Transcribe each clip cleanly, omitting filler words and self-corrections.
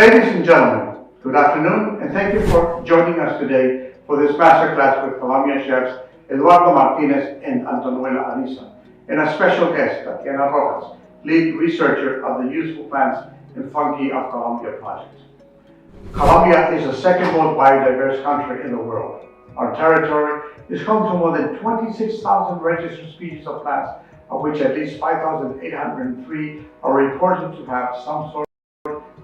Ladies and gentlemen, good afternoon and thank you for joining us today for this masterclass with Colombian chefs Eduardo Martinez and Antonuela Ariza, and a special guest, Tatiana Rojas, lead researcher of the Useful Plants and Fungi of Colombia project. Colombia is the second most biodiverse country in the world. Our territory is home to more than 26,000 registered species of plants, of which at least 5,803 are reported to have some sort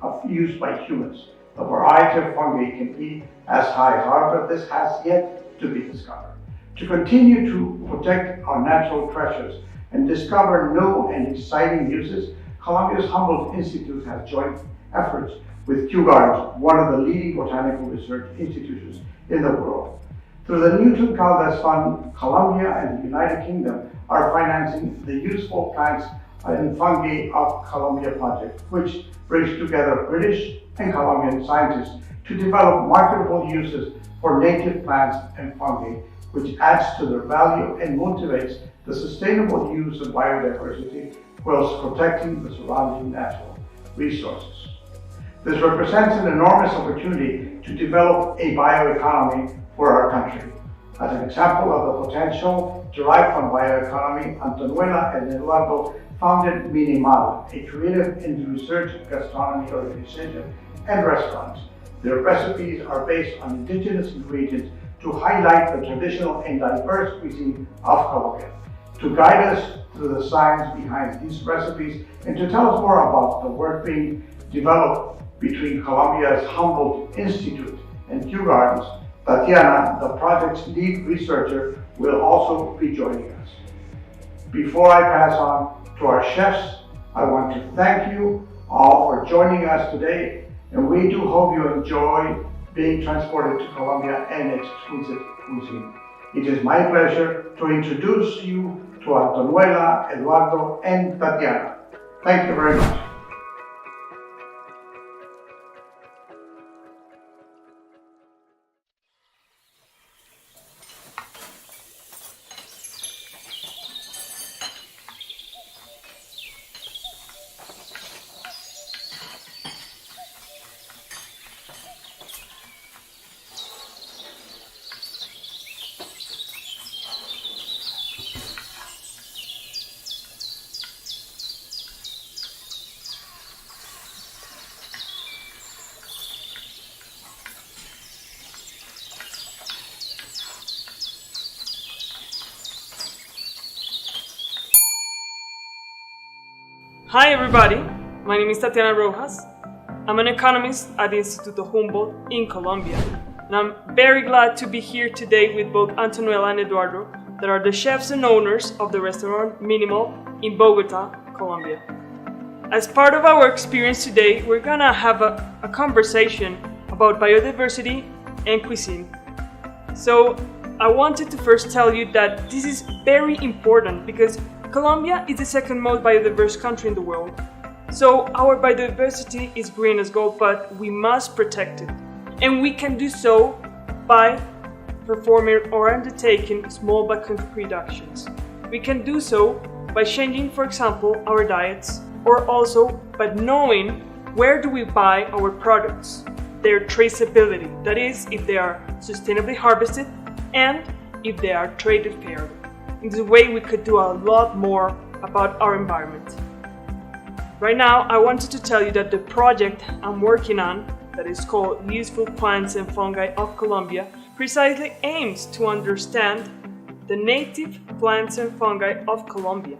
of use by humans. The variety of fungi can be as high, however, this has yet to be discovered. To continue to protect our natural treasures and discover new and exciting uses, Colombia's Humboldt Institute has joined efforts with Kew Gardens, one of the leading botanical research institutions in the world. Through the Newton Caldas Fund, Colombia and the United Kingdom are financing the Useful Plants and Fungi of Colombia project, which brings together British and Colombian scientists to develop marketable uses for native plants and fungi, which adds to their value and motivates the sustainable use of biodiversity whilst protecting the surrounding natural resources. This represents an enormous opportunity to develop a bioeconomy for our country. As an example of the potential derived from bioeconomy, Antonuela and Eduardo founded Minimal, a creative and research gastronomy organization and restaurants. Their recipes are based on indigenous ingredients to highlight the traditional and diverse cuisine of Colombia. To guide us through the science behind these recipes and to tell us more about the work being developed between Colombia's Humboldt Institute and Kew Gardens, Tatiana, the project's lead researcher, will also be joining us. Before I pass on to our chefs, I want to thank you all for joining us today, and we do hope you enjoy being transported to Colombia and its exquisite cuisine. It is my pleasure to introduce you to Antonuela, Eduardo, and Tatiana. Thank you very much. Hi everybody, my name is Tatiana Rojas. I'm an economist at the Instituto Humboldt in Colombia, and I'm very glad to be here today with both Antonuela and Eduardo, that are the chefs and owners of the restaurant Minimal in Bogota, Colombia. As part of our experience today, we're gonna have a conversation about biodiversity and cuisine. So I wanted to first tell you that this is very important because Colombia is the second most biodiverse country in the world. So our biodiversity is green as gold, but we must protect it. And we can do so by performing or undertaking small but concrete actions. We can do so by changing, for example, our diets, or also by knowing where do we buy our products, their traceability, that is, if they are sustainably harvested and if they are traded fairly. In this way, we could do a lot more about our environment. Right now, I wanted to tell you that the project I'm working on, that is called Useful Plants and Fungi of Colombia, precisely aims to understand the native plants and fungi of Colombia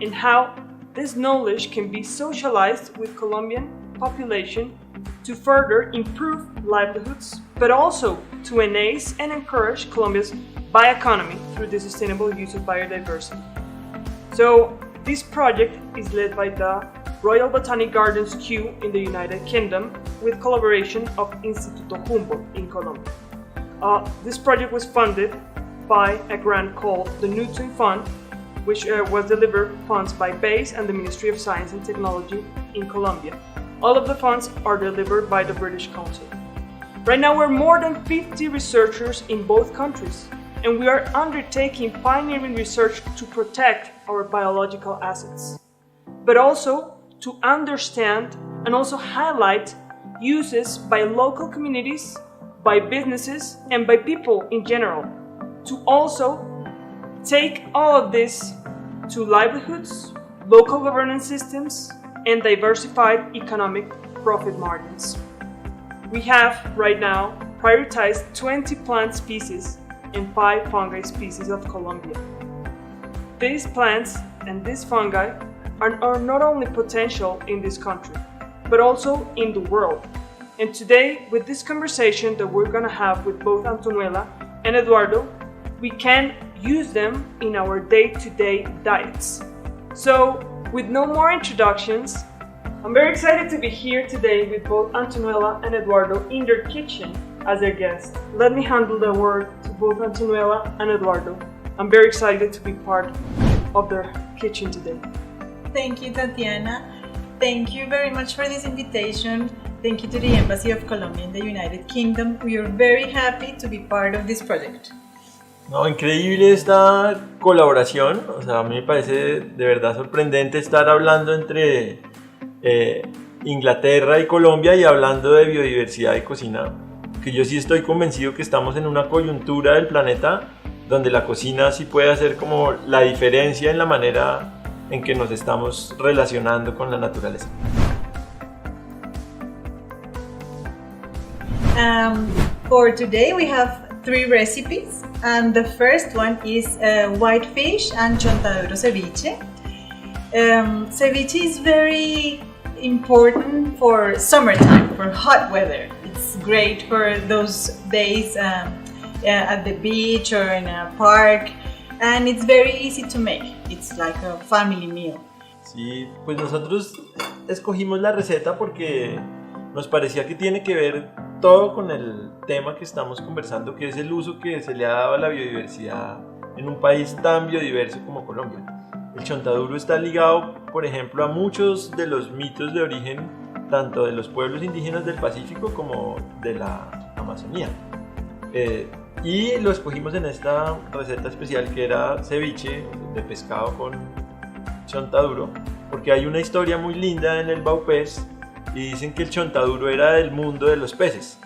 and how this knowledge can be socialized with Colombian population to further improve livelihoods, but also to enhance and encourage Colombia's bioeconomy through the sustainable use of biodiversity. So this project is led by the Royal Botanic Gardens Kew in the United Kingdom with collaboration of Instituto Humboldt in Colombia. This project was funded by a grant called the Newton Fund, which was delivered funds by BASE and the Ministry of Science and Technology in Colombia. All of the funds are delivered by the British Council. Right now we're more than 50 researchers in both countries, and we are undertaking pioneering research to protect our biological assets, but also to understand and also highlight uses by local communities, by businesses, and by people in general, to also take all of this to livelihoods, local governance systems, and diversified economic profit margins. We have, right now, prioritized 20 plant species and 5 fungi species of Colombia. These plants and these fungi are not only potential in this country, but also in the world. And today, with this conversation that we're gonna have with both Antonuela and Eduardo, we can use them in our day-to-day diets. So, with no more introductions, I'm very excited to be here today with both Antonuela and Eduardo in their kitchen as their guests. Let me handle the word to both Antonuela and Eduardo. I'm very excited to be part of their kitchen today. Thank you, Tatiana. Thank you very much for this invitation. Thank you to the Embassy of Colombia in the United Kingdom. We are very happy to be part of this project. No, increíble esta colaboración, o sea, a mí me parece de verdad sorprendente estar hablando entre Inglaterra y Colombia y hablando de biodiversidad y cocina, que yo sí estoy convencido que estamos en una coyuntura del planeta donde la cocina sí puede hacer como la diferencia en la manera en que nos estamos relacionando con la naturaleza. For today we have 3 recipes, and the first one is white fish and chontaduro ceviche. Ceviche is very important for summertime, for hot weather. It's great for those days at the beach or in a park, and it's very easy to make. It's like a family meal. Sí, pues nosotros escogimos la receta porque nos parecía que tiene que ver todo con el tema que estamos conversando, que es el uso que se le ha dado a la biodiversidad en un país tan biodiverso como Colombia. El chontaduro está ligado, por ejemplo, a muchos de los mitos de origen tanto de los pueblos indígenas del Pacífico como de la Amazonía. Y lo escogimos en esta receta especial que era ceviche de pescado con chontaduro, porque hay una historia muy linda en el Baupés y dicen que el chontaduro era del mundo de los peces,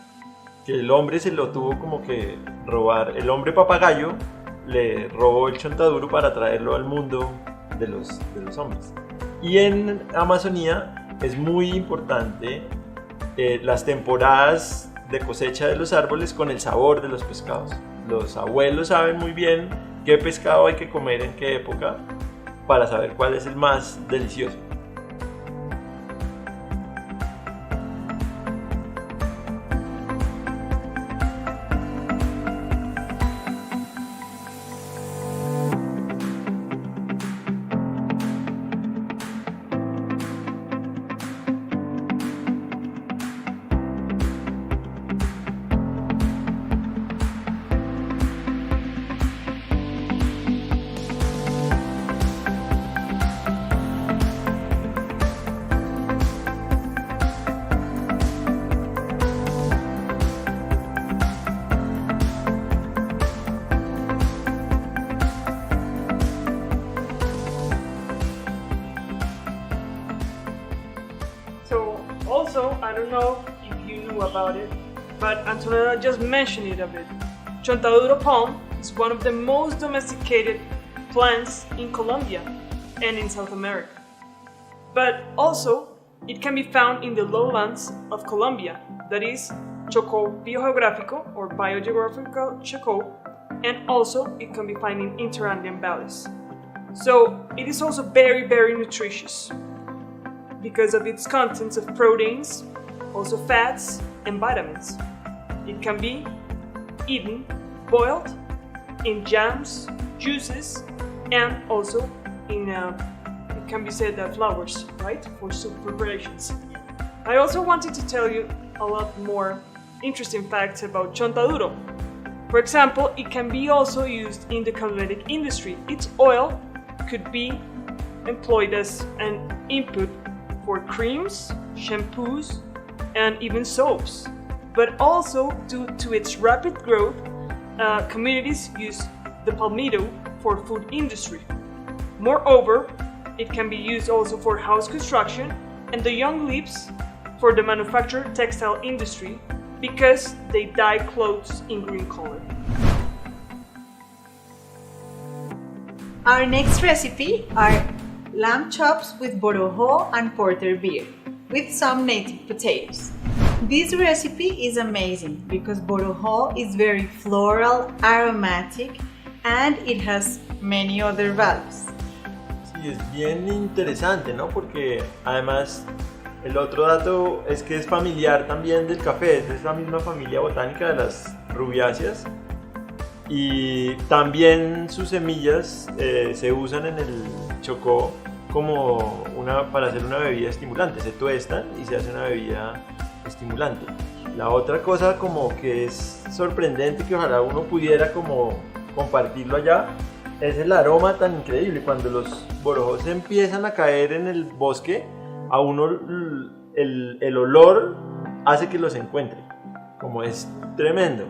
que el hombre se lo tuvo como que robar, el hombre papagayo le robó el chontaduro para traerlo al mundo de los hombres. Y en Amazonía es muy importante las temporadas de cosecha de los árboles con el sabor de los pescados. Los abuelos saben muy bien qué pescado hay que comer en qué época para saber cuál es el más delicioso. Also, I don't know if you knew about it, but Antonella just mentioned it a bit. Chontaduro palm is one of the most domesticated plants in Colombia and in South America. But also, it can be found in the lowlands of Colombia, that is, Chocó biogeográfico or biogeographical Chocó, and also it can be found in interandean valleys. So it is also very, very nutritious because of its contents of proteins, also fats and vitamins. It can be eaten boiled, in jams, juices, and also in it can be said that flours, right, for soup preparations. I also wanted to tell you a lot more interesting facts about chontaduro. For example, it can be also used in the cosmetic industry. Its oil could be employed as an input for creams, shampoos, and even soaps. But also, due to its rapid growth, communities use the palmito for food industry. Moreover, it can be used also for house construction, and the young leaves for the manufactured textile industry because they dye clothes in green color. Our next recipe are lamb chops with borojo and porter beer with some native potatoes. This recipe is amazing because borojo is very floral, aromatic, and it has many other values. Sí, es bien interesante, ¿no? Porque además el otro dato es que es familiar también del café, es de esa misma familia botánica de las rubiáceas. Y también sus semillas se usan en el Chocó como para hacer una bebida estimulante, se tuestan y se hace una bebida estimulante. La otra cosa como que es sorprendente, que ojalá uno pudiera como compartirlo allá, es el aroma tan increíble. Cuando los borojos empiezan a caer en el bosque, a uno el olor hace que los encuentre, como es tremendo.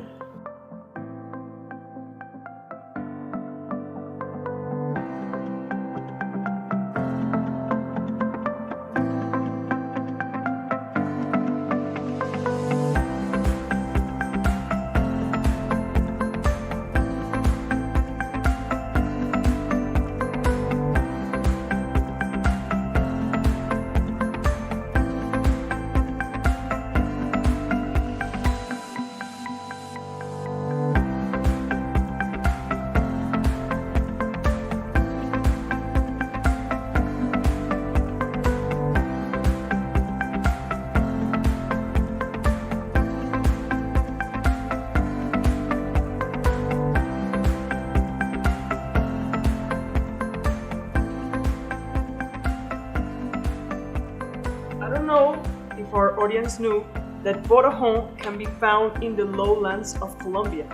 I don't know if our audience knew that borojo can be found in the lowlands of Colombia,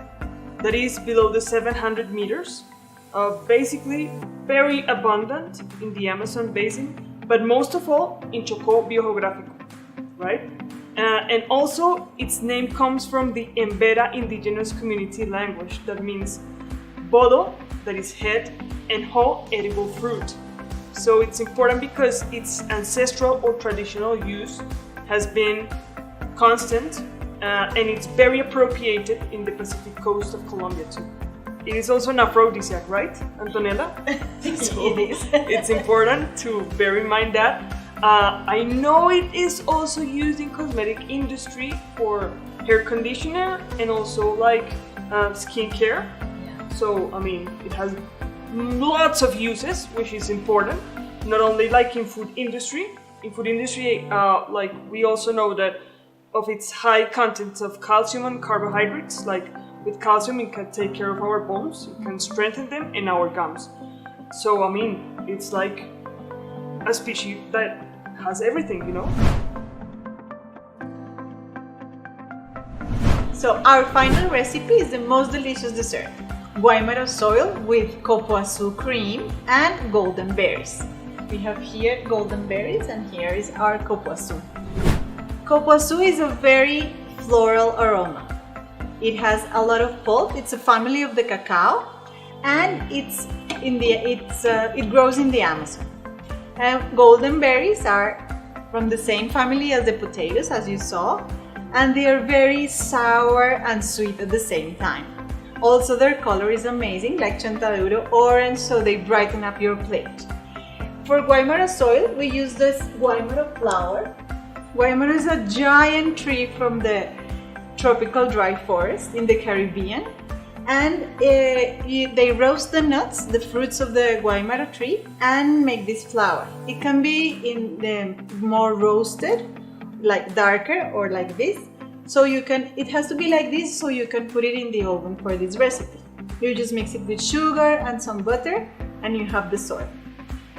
that is below the 700 meters, basically very abundant in the Amazon basin, but most of all in Chocó Biográfico, right? And also its name comes from the Embera indigenous community language that means bodo, that is head, and ho, edible fruit. So it's important because its ancestral or traditional use has been constant and it's very appropriated in the Pacific coast of Colombia too. It is also an aphrodisiac, right, Antonella? So It is. It's important to bear in mind that. I know it is also used in cosmetic industry for hair conditioner and also like skincare. So I mean, it has lots of uses, which is important. Not only like in food industry. In food industry, like we also know that of its high content of calcium and carbohydrates. Like with calcium, it can take care of our bones, it can strengthen them, and our gums. So I mean, it's like a species that has everything, you know. So our final recipe is the most delicious dessert. Guaymaro soil with copoazu cream and golden berries. We have here golden berries and here is our copoazu. Copoazu is a very floral aroma. It has a lot of pulp. It's a family of the cacao and it grows in the Amazon. Golden berries are from the same family as the potatoes, as you saw, and they are very sour and sweet at the same time. Also, their color is amazing, like chontaduro orange, so they brighten up your plate. For Guaymaro soil, we use this Guaymaro flower. Guaymaro is a giant tree from the tropical dry forest in the Caribbean, and they roast the nuts, the fruits of the Guaymaro tree, and make this flour. It can be in the more roasted, like darker or like this. So it has to be like this so you can put it in the oven for this recipe. You just mix it with sugar and some butter and you have the soil.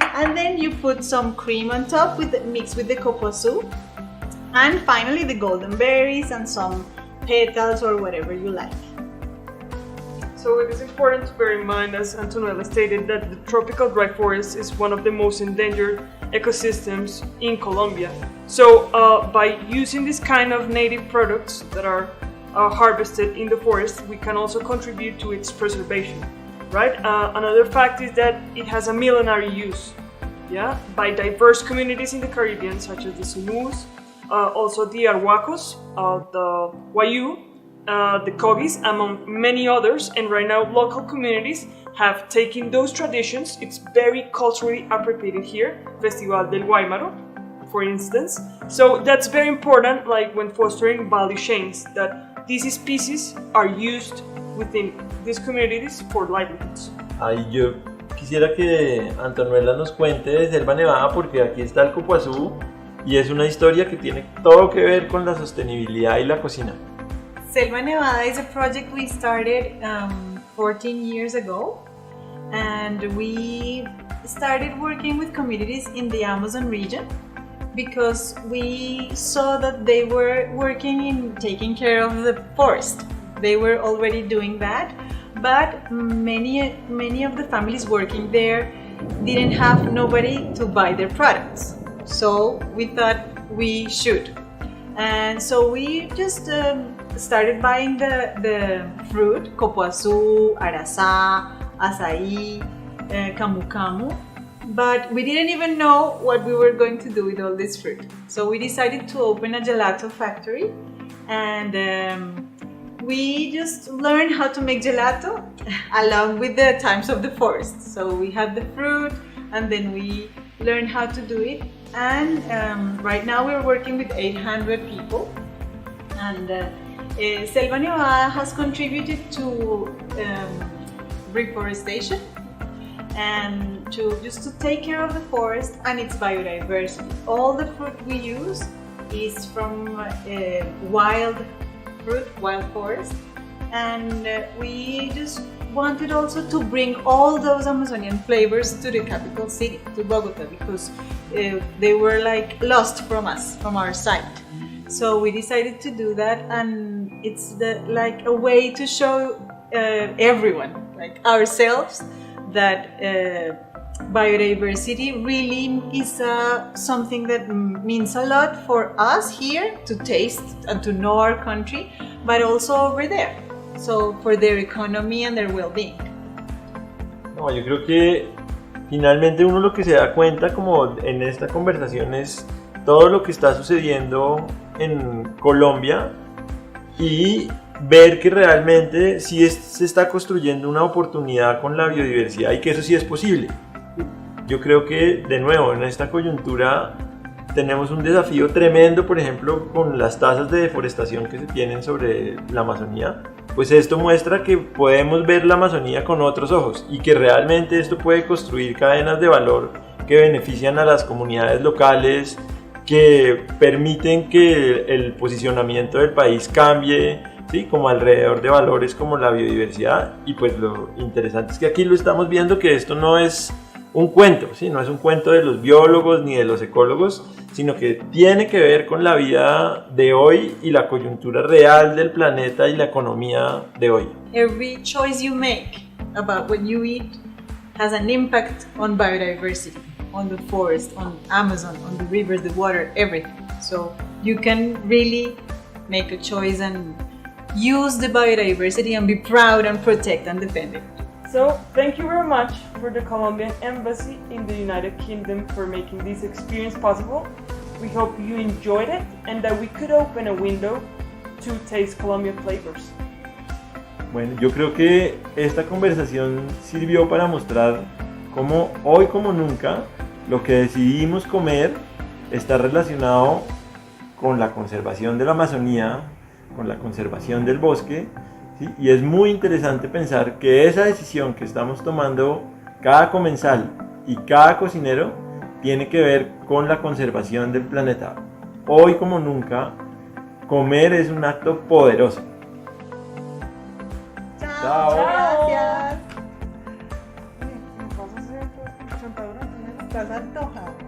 And then you put some cream on top mixed with the copoazu. And finally the golden berries and some petals or whatever you like. So it is important to bear in mind, as Antonella stated, that the tropical dry forest is one of the most endangered ecosystems in Colombia. So by using this kind of native products that are harvested in the forest, we can also contribute to its preservation, right? Another fact is that it has a millenary use, by diverse communities in the Caribbean, such as the Sumus, also the Arhuacos, the Wayu, the Kogis, among many others. And right now, local communities have taken those traditions. It's very culturally appropriated here, Festival del Guaymaro, for instance. So that's very important, like when fostering value chains, that these species are used within these communities for livelihoods. Ay, yo quisiera que Antonella nos cuente de Selva Nevada porque aquí está el copoazú y es una historia que tiene todo que ver con la sostenibilidad y la cocina. Selva Nevada is a project we started 14 years ago, and we started working with communities in the Amazon region because we saw that they were working in taking care of the forest. They were already doing that, but many of the families working there didn't have nobody to buy their products. So we thought we should. And so we just started buying the fruit, copoazú, arasá, azaí, camu camu, but we didn't even know what we were going to do with all this fruit. So we decided to open a gelato factory, and we just learned how to make gelato along with the times of the forest. So we had the fruit, and then we learned how to do it. And right now we're working with 800 people, and Selva Nevada has contributed to reforestation and to take care of the forest and its biodiversity. All the fruit we use is from wild fruit, wild forest, and we just wanted also to bring all those Amazonian flavors to the capital city, to Bogota, because they were like lost from us, from our site. So we decided to do that, and it's like a way to show everyone, like ourselves, that biodiversity really is something that means a lot for us here to taste and to know our country, but also over there, so for their economy and their well-being. No, yo creo que finalmente uno lo que se da cuenta como en esta conversación es todo lo que está sucediendo en Colombia y ver que realmente sí se está construyendo una oportunidad con la biodiversidad y que eso sí es posible. Yo creo que, de nuevo, en esta coyuntura tenemos un desafío tremendo, por ejemplo, con las tasas de deforestación que se tienen sobre la Amazonía. Pues esto muestra que podemos ver la Amazonía con otros ojos y que realmente esto puede construir cadenas de valor que benefician a las comunidades locales, que permiten que el posicionamiento del país cambie, ¿sí? Como alrededor de valores como la biodiversidad. Y pues lo interesante es que aquí lo estamos viendo, que esto no es un cuento, ¿sí? No es un cuento de los biólogos ni de los ecólogos, sino que tiene que ver con la vida de hoy y la coyuntura real del planeta y la economía de hoy. Every choice you make about what you eat has an impact on biodiversity, on the forest, on Amazon, on the rivers, the water, everything. So you can really make a choice and use the biodiversity and be proud and protect and defend it. So, thank you very much for the Colombian Embassy in the United Kingdom for making this experience possible. We hope you enjoyed it and that we could open a window to taste Colombian flavors. Bueno, yo creo que esta conversación sirvió para mostrar cómo hoy como nunca lo que decidimos comer está relacionado con la conservación de la Amazonía, con la conservación del bosque, ¿sí? Y es muy interesante pensar que esa decisión que estamos tomando cada comensal y cada cocinero tiene que ver con la conservación del planeta. Hoy como nunca, comer es un acto poderoso. Chao. Chao. Gracias. ¿Me vas a hacer chontaduro? Estás antojado.